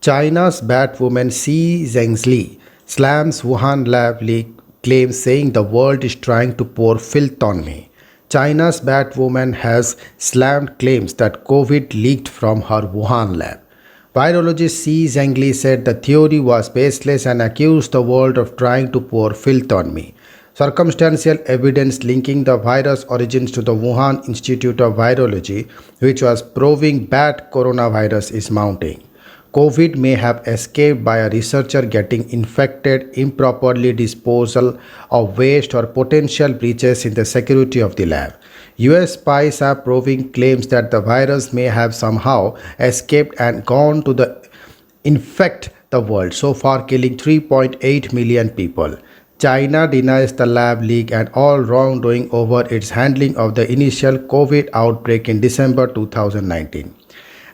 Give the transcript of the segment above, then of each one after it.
China's Batwoman Shi Zhengli slams Wuhan lab leak claims saying the world is trying to pour filth on me. China's Batwoman has slammed claims that COVID leaked from her Wuhan lab. Virologist Shi Zhengli said the theory was baseless and accused the world of trying to pour filth on me. Circumstantial evidence linking the virus origins to the Wuhan Institute of Virology, which was proving bat coronavirus, is mounting. COVID may have escaped by a researcher getting infected, improperly disposal of waste, or potential breaches in the security of the lab. US spies are proving claims that the virus may have somehow escaped and gone to infect the world, so far killing 3.8 million people. China denies the lab leak and all wrongdoing over its handling of the initial COVID outbreak in December 2019.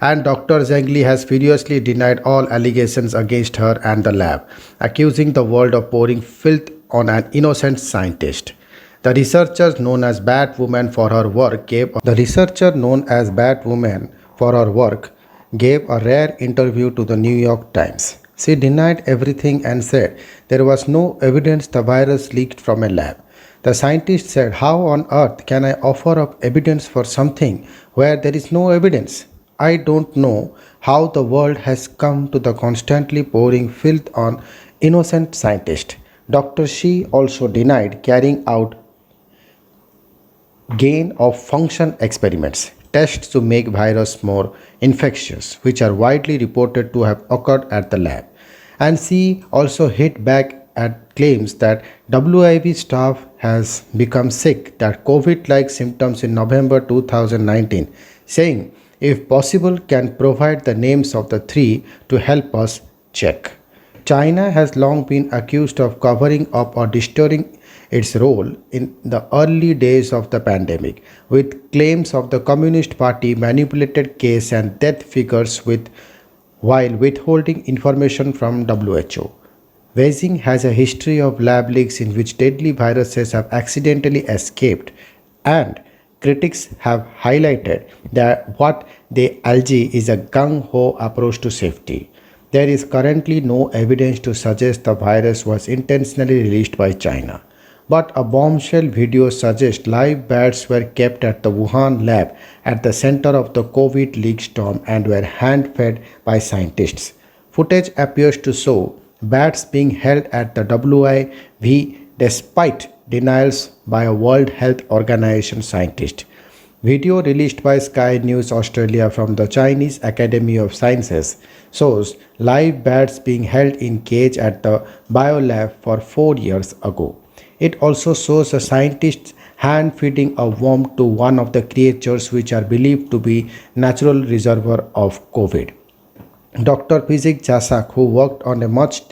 And Dr. Zhengli has furiously denied all allegations against her and the lab, accusing the world of pouring filth on an innocent scientist. The researcher known as Batwoman for her work gave a rare interview to the New York Times. She denied everything and said there was no evidence the virus leaked from a lab. The scientist said, "How on earth can I offer up evidence for something where there is no evidence? I don't know how the world has come to the constantly pouring filth on innocent scientists." Dr. Shi also denied carrying out gain of function experiments, tests to make virus more infectious, which are widely reported to have occurred at the lab. And she also hit back at claims that WIV staff has become sick, that COVID-like symptoms in November 2019, saying, if possible, can provide the names of the three to help us check. China has long been accused of covering up or distorting its role in the early days of the pandemic, with claims of the Communist Party manipulated case and death figures while withholding information from WHO. Beijing has a history of lab leaks in which deadly viruses have accidentally escaped, and critics have highlighted that what they allege is a gung-ho approach to safety. There is currently no evidence to suggest the virus was intentionally released by China, but a bombshell video suggests live bats were kept at the Wuhan lab at the center of the COVID leak storm and were hand-fed by scientists. Footage appears to show bats being held at the WIV despite denials by a World Health Organization scientist. Video released by Sky News Australia from the Chinese Academy of Sciences shows live bats being held in cage at the biolab for 4 years ago. It also shows a scientist hand feeding a worm to one of the creatures which are believed to be natural reservoir of COVID. Dr. Pijik Jasak, who worked on a much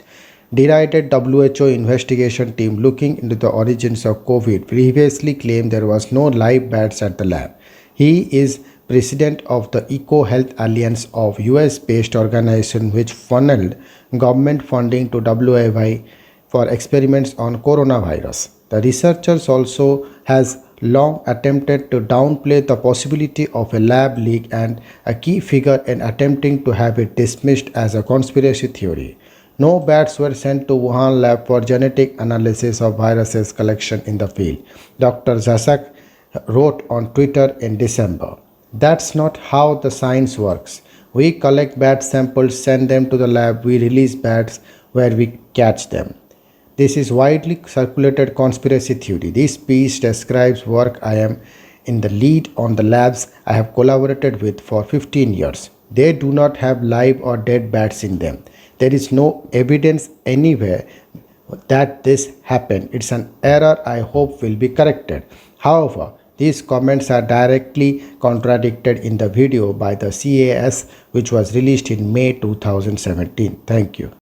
derided WHO investigation team looking into the origins of COVID, previously claimed there was no live bats at the lab. He is president of the Eco Health Alliance of US-based organization which funneled government funding to WIV for experiments on coronavirus. The researchers also has long attempted to downplay the possibility of a lab leak and a key figure in attempting to have it dismissed as a conspiracy theory. No bats were sent to Wuhan lab for genetic analysis of viruses collection in the field, Dr. Zasak wrote on Twitter in December. That's not how the science works. We collect bat samples, send them to the lab, we release bats where we catch them. This is widely circulated conspiracy theory. This piece describes work I am in the lead on the labs I have collaborated with for 15 years. They do not have live or dead bats in them. There is no evidence anywhere that this happened. It's an error I hope will be corrected. However, these comments are directly contradicted in the video by the CAS which was released in May 2017. Thank you.